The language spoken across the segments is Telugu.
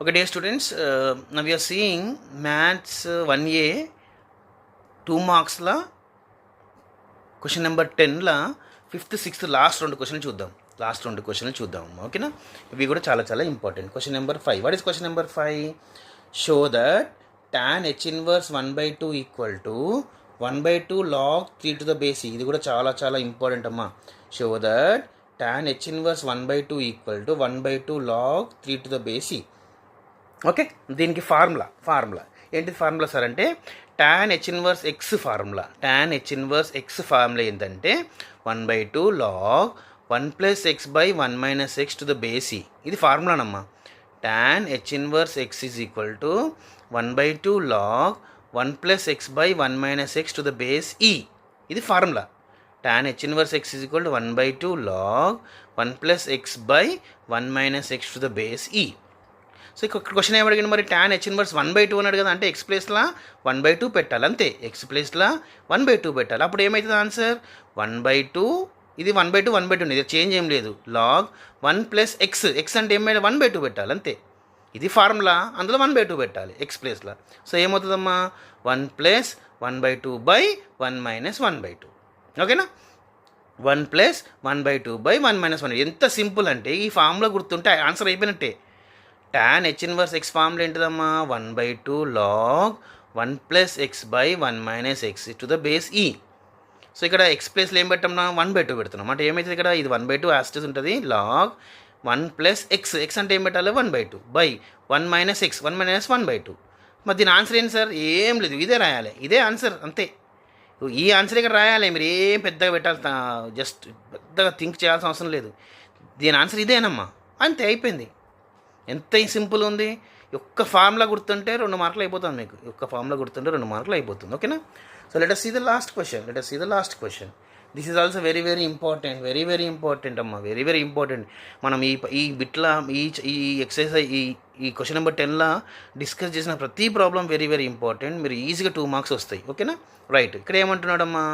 Okay, dear students, now we are seeing maths 1A 2 marks la question number 10 la 5th 6th last round question చూద్దాం ఓకేనా. ఇవి కూడా చాలా important. Question number 5. What is question number 5? Show that tan h inverse 1/2 equal to 1/2 log 3 to the base e. ఇది కూడా చాలా ఇంపార్టెంట్ అమ్మా. Show that tan h inverse 1/2 equal to 1/2 log 3 to the base e. Okay, దీనికి ఫార్ములా ఏంటిది ఫార్ములా సార్ అంటే tan h inverse X formula. tan h inverse X formula ఏంటంటే 1/2 log 1 + x / 1 - x to the base e. ఇది ఫార్ములానమ్మా. tan h inverse X is equal to 1/2 log 1 + x / 1 - x to the base e. ఇది formula. tan h inverse X is equal to 1/2 log 1 + x / 1 - x to the base e. So ఇక్కడ క్వశ్చన్ ఏమడిగింది మరి, tan h ఇన్వర్స్ 1/2 అన్నాడు కదా, అంటే ఎక్స్ ప్లేస్లో 1/2 పెట్టాలి అంతే. ఎక్స్ ప్లేస్లో 1/2 పెట్టాలి. అప్పుడు ఏమవుతుంది ఆన్సర్ 1/2. ఇది 1/2 ఇది చేంజ్ ఏం లేదు. లాగ్ 1 + x అంటే ఏమైనా 1/2 పెట్టాలి అంతే. ఇది ఫార్ములా, అందులో 1/2 పెట్టాలి ఎక్స్ ప్లేస్లో. సో ఏమవుతుందమ్మా 1 + 1/2 / 1 - 1/2. ఓకేనా. 1 + 1/2 / 1 - 1. ఎంత సింపుల్ అంటే ఈ ఫార్ములా గుర్తుంటే ఆన్సర్ అయిపోయినట్టే. tan h inverse x formula ఏంటిదమ్మా 1/2 log 1 + x / 1 - x to the base e. So ఇక్కడ ఎక్స్ ప్లేస్లో ఏం పెట్టామన్నా 1/2 పెడుతున్నాం. అంటే ఏమవుతుంది ఇక్కడ ఇది 1/2 యాస్టెస్ ఉంటుంది. లాగ్ 1 + x అంటే ఏం పెట్టాలి 1/2 / 1 - x 1 - 1/2. మరి దీని ఆన్సర్ ఏంటి సార్? ఏం లేదు, ఇదే రాయాలి. ఇదే ఆన్సర్ అంతే. ఈ ఆన్సర్ ఇక్కడ రాయాలి. మీరు ఏం పెద్దగా పెట్టాలి, జస్ట్ పెద్దగా థింక్ చేయాల్సిన అవసరం లేదు. దీని ఆన్సర్ ఇదేనమ్మా, అంతే అయిపోయింది. ఎంత సింపుల్ ఉంది. ఒక్క ఫార్ములా గుర్తుంటే 2 మార్కులు అయిపోతుంది మీకు. ఒక్క ఫార్ములా గుర్తుంటే 2 మార్కులు అయిపోతుంది. ఓకేనా. So let us see the last question. This is also very important అమ్మా. Very important. మనం ఈ బిట్లా ఈ ఎక్సర్సైజ్ ఈ క్వశ్చన్ నెంబర్ 10లా డిస్కస్ చేసిన ప్రతి ప్రాబ్లం వెరీ ఇంపార్టెంట్. మీరు ఈజీగా 2 మార్క్స్ వస్తాయి. ఓకేనా. రైట్. ఇక్కడ ఏమంటున్నాడమ్మా,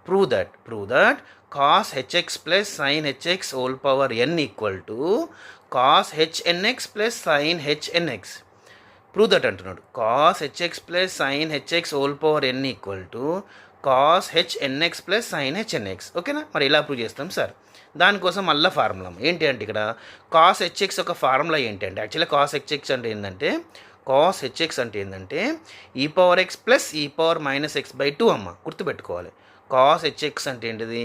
prove that cos hx + sin hx whole power n equal to cos hnx + sin hnx. Prove that అంటున్నాడు. cos hx + sin hx whole power n equal to cos hnx + sin hnx. ఓకేనా. మరి ఎలా ప్రూవ్ చేస్తాం సార్? దానికోసం మళ్ళీ ఫార్ములా ఏంటి అంటే ఇక్కడ cos hx ఒక ఫార్ములా ఏంటి అంటే యాక్చువల్లీ cos hx అంటే ఏంటంటే e⁻x + e⁻− x/2 అమ్మ. గుర్తుపెట్టుకోవాలి. cos hx అంటే ఏంటిది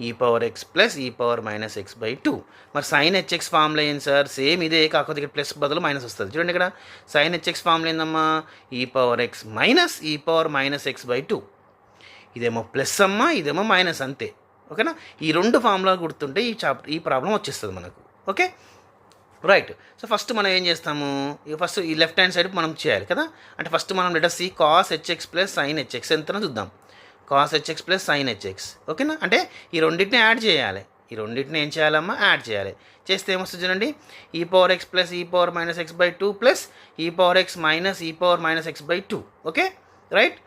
e⁻x + e⁻− x/2. మరి sin hx ఫార్ములా ఏంటి సార్? సేమ్ ఇదే, కాకపోతే ఇక్కడ ప్లస్ బదులు మైనస్ వస్తుంది. చూడండి ఇక్కడ sin hx ఫార్ములా ఏందమ్మా e⁻x - e⁻− x/2. ఇదేమో ప్లస్ అమ్మ, ఇదేమో మైనస్ అంతే. ఓకేనా. ఈ 2 ఫార్ములా గుర్తుంటే ఈ ప్రాబ్లం వచ్చేస్తుంది మనకు. Okay right. సో ఫస్ట్ మనం ఏం చేస్తాము, ఫస్ట్ ఈ లెఫ్ట్ హ్యాండ్ సైడ్ మనం చేయాలి కదా. అంటే ఫస్ట్ మనం let us see cos hx + sin hx ఎంతనో చూద్దాం. cos hx + sin hx. ఓకేనా. అంటే ఈ రెండింటిని యాడ్ చేయాలి. ఈ రెండింటిని ఏం చేయాలమ్మా, యాడ్ చేయాలి. చేస్తే ఏమొస్తుంది చూడండి e⁻x + e⁻− x/2 + e⁻x - e⁻− x/2. Okay right.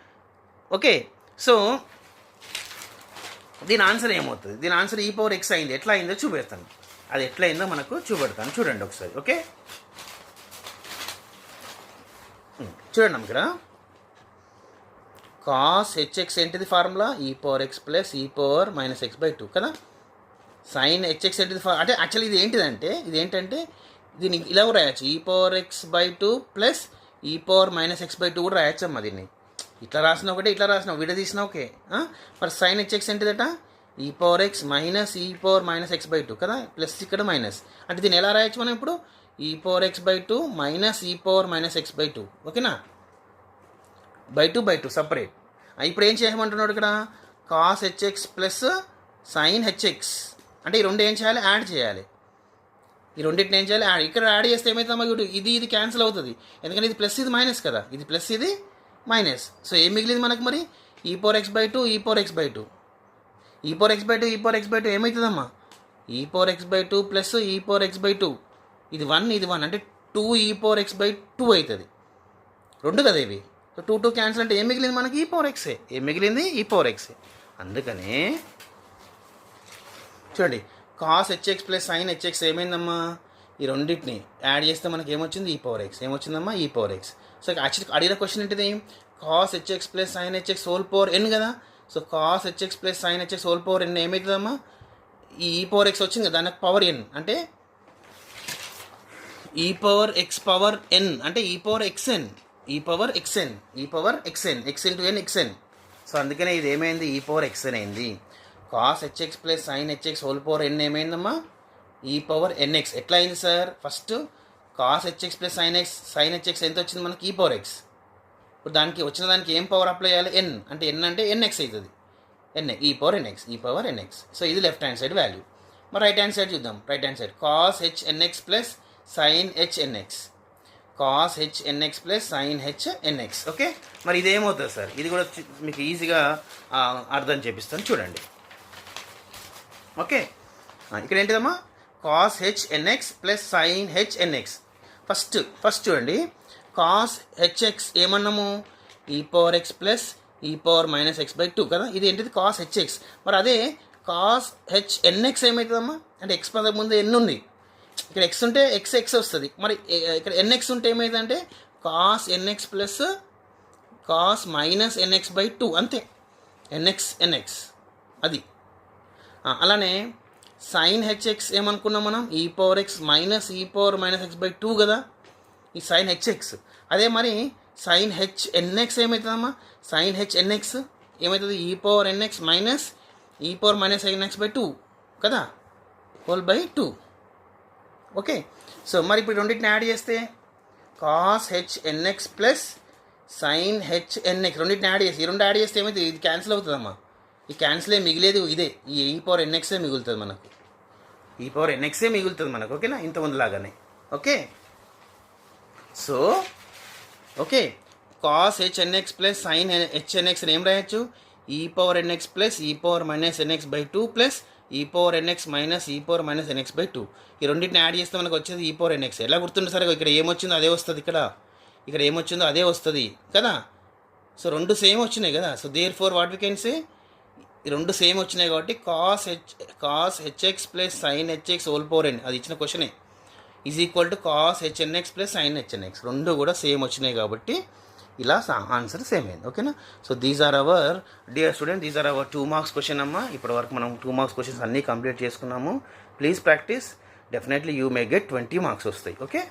Okay. So దీని ఆన్సర్ ఏమవుతుంది? దీని ఆన్సర్ e⁻x అయింది. ఎట్లా అయిందో చూపెడతాను. అది ఎట్లా అయిందో మనకు చూపెడతాను. చూడండి ఒకసారి. ఓకే చూడండి ఇక్కడ cos hx ఏంటిది ఫార్ములా e⁻x + e⁻− x/2 కదా. sin hx ఏంటిది అంటే యాక్చువల్లీ ఇది ఏంటంటే దీన్ని ఇలా కూడా రాయచ్చు e⁻x/2 + e⁻− x/2 కూడా రాయచ్చు అమ్మా. దీన్ని ఇట్లా రాసిన ఒకటే, ఇట్లా రాసిన విడదీసిన ఓకే. మరి sin hx ఏంటిదట e⁻x - e⁻− x/2 కదా, ప్లస్ ఇక్కడ మైనస్. అంటే దీన్ని ఎలా రాయచ్చు మనం ఇప్పుడు e⁻x/2 - e⁻− x/2. ఓకేనా. By 2 separate. ఇప్పుడు ఏం చేయమంటున్నాడు ఇక్కడ cos hx + sin hx అంటే ఈ రెండు ఏం చేయాలి, యాడ్ చేయాలి. ఈ రెండింటిని ఏం చేయాలి, యాడ్. ఇక్కడ యాడ్ చేస్తే ఏమవుతుందమ్మా, ఇది క్యాన్సిల్ అవుతుంది. ఎందుకంటే ఇది ప్లస్ ఇది మైనస్ కదా, ఇది ప్లస్ ఇది మైనస్. సో ఏం మిగిలింది మనకు మరి e⁻x/2 e⁻x/2 ఏమవుతుందమ్మా e⁻x/2 + e⁻x/2. ఇది 1 అంటే 2e⁻x/2 అవుతుంది. 2 కదా ఇవి. సో 2 క్యాన్సిల్ అంటే ఏం మిగిలింది మనకి e⁻x. ఏం మిగిలింది e⁻x. అందుకనే చూడండి cos hx + sin hx ఏమైందమ్మా ఈ రెండింటిని యాడ్ చేస్తే మనకి ఏమొచ్చింది ఈ పవర్ ఎక్స్. ఏమొచ్చిందమ్మా e power x. So actually అడిగిన క్వశ్చన్ ఏంటిది cos h x plus sine h x whole power n కదా. So cos h x plus sine h x whole power n ఏమవుతుందమ్మా ఈ పవర్ ఎక్స్ వచ్చింది కదా దానికి పవర్ ఎన్ అంటే e power X power n అంటే e power x n e power x n e power x n x into n x n. So అందుకనే ఇది ఏమైంది ఈ పవర్ ఎక్స్ఎన్ అయింది. Cos h x plus sine h x whole power n ఏమైందమ్మా ఈ పవర్ ఎన్ఎక్స్. ఎట్లా అయింది sir first cos h x plus sine h x ఎంత వచ్చింది మనకి ఈ పవర్ ఎక్స్. ఇప్పుడు దానికి వచ్చిన దానికి ఏం పవర్ అప్లై చేయాలి ఎన్ అంటే ఎన్ అంటే ఎన్ఎక్స్ అవుతుంది n e power nx e power nx. So ఇది లెఫ్ట్ హ్యాండ్ సైడ్ వాల్యూ. మరి రైట్ హ్యాండ్ సైడ్ చూద్దాం. Right hand side cos h NX plus sign h nx cos h NX plus sign h nx. Okay మరి ఇది ఏమవుతుంది సార్ ఇది కూడా మీకు ఈజీగా అర్థం చేపిస్తాను చూడండి. ఓకే ఇక్కడ ఏంటిదమ్మా cos h NX plus sign h n x. First చూడండి కాస్ హెచ్ఎక్స్ ఏమన్నాము e power x plus e power minus x by 2 కదా. ఇది ఏంటిది కాస్ హెచ్ఎక్స్. మరి అదే కాస్ హెచ్ ఎన్ఎక్స్ ఏమవుతుందమ్మా అంటే ఎక్స్ పద ముందు ఎన్ ఉంది ఇక్కడ ఎక్స్ ఉంటే ఎక్స్ వస్తుంది. మరి ఇక్కడ ఎన్ఎక్స్ ఉంటే ఏమైందంటే cos nx plus cos minus NX by 2 అంతే ఎన్ఎక్స్ అది. అలానే సైన్ హెచ్ఎక్స్ ఏమనుకున్నాం మనం e power x minus e power minus x by 2 కదా ఈ సైన్ హెచ్ఎక్స్. అదే మరి సైన్ హెచ్ ఎన్ఎక్స్ ఏమవుతుందమ్మా సైన్ హెచ్ ఎన్ఎక్స్ ఏమవుతుంది e power NX minus e power minus NX by 2 కదా హోల్ బై 2. ఓకే సో మరి ఇప్పుడు రెండింటిని యాడ్ చేస్తే cos h NX plus sign h nx రెండింటిని యాడ్ చేసి ఈ రెండు యాడ్ చేస్తే ఏమైతే ఇది క్యాన్సిల్ అవుతుందమ్మా. ఈ క్యాన్సిలే మిగిలేదు ఇదే ఈ పవర్ ఎన్ఎక్సే మిగులుతుంది మనకు ఈ పవర్ ఎన్ఎక్సే మిగులుతుంది మనకు. ఓకేనా ఇంతకుముందు లాగానే. Okay so okay cos h NX plus sign h nx ఏం రాయొచ్చు e power nx plus e power minus NX by 2 plus e power NX minus e power minus NX by 2. ఈ రెండింటిని యాడ్ చేస్తే మనకు వచ్చేది ఈ పవర్ ఎన్ఎక్స్. ఎలా గుర్తుండే సరే ఇక్కడ ఏమొచ్చిందో అదే వస్తుంది ఇక్కడ ఏమొచ్చిందో అదే వస్తుంది కదా. సో రెండు సేమ్ వచ్చినాయి కదా. So therefore what we can say ఈ రెండు సేమ్ వచ్చినాయి కాబట్టి cos h x plus sine h x whole power n అది ఇచ్చిన క్వశ్చనే is equal to cos h n x plus sine h n x రెండు కూడా సేమ్ వచ్చినాయి కాబట్టి ఇలా ఆన్సర్ సేమ్ అయింది. ఓకేనా. So these are our dear student these are our 2 marks question అమ్మా. ఇప్పటివరకు మనం 2 మార్క్స్ క్వశ్చన్స్ అన్నీ కంప్లీట్ చేసుకున్నాము. Please practice definitely you may get 20 marks వస్తాయి. ఓకే.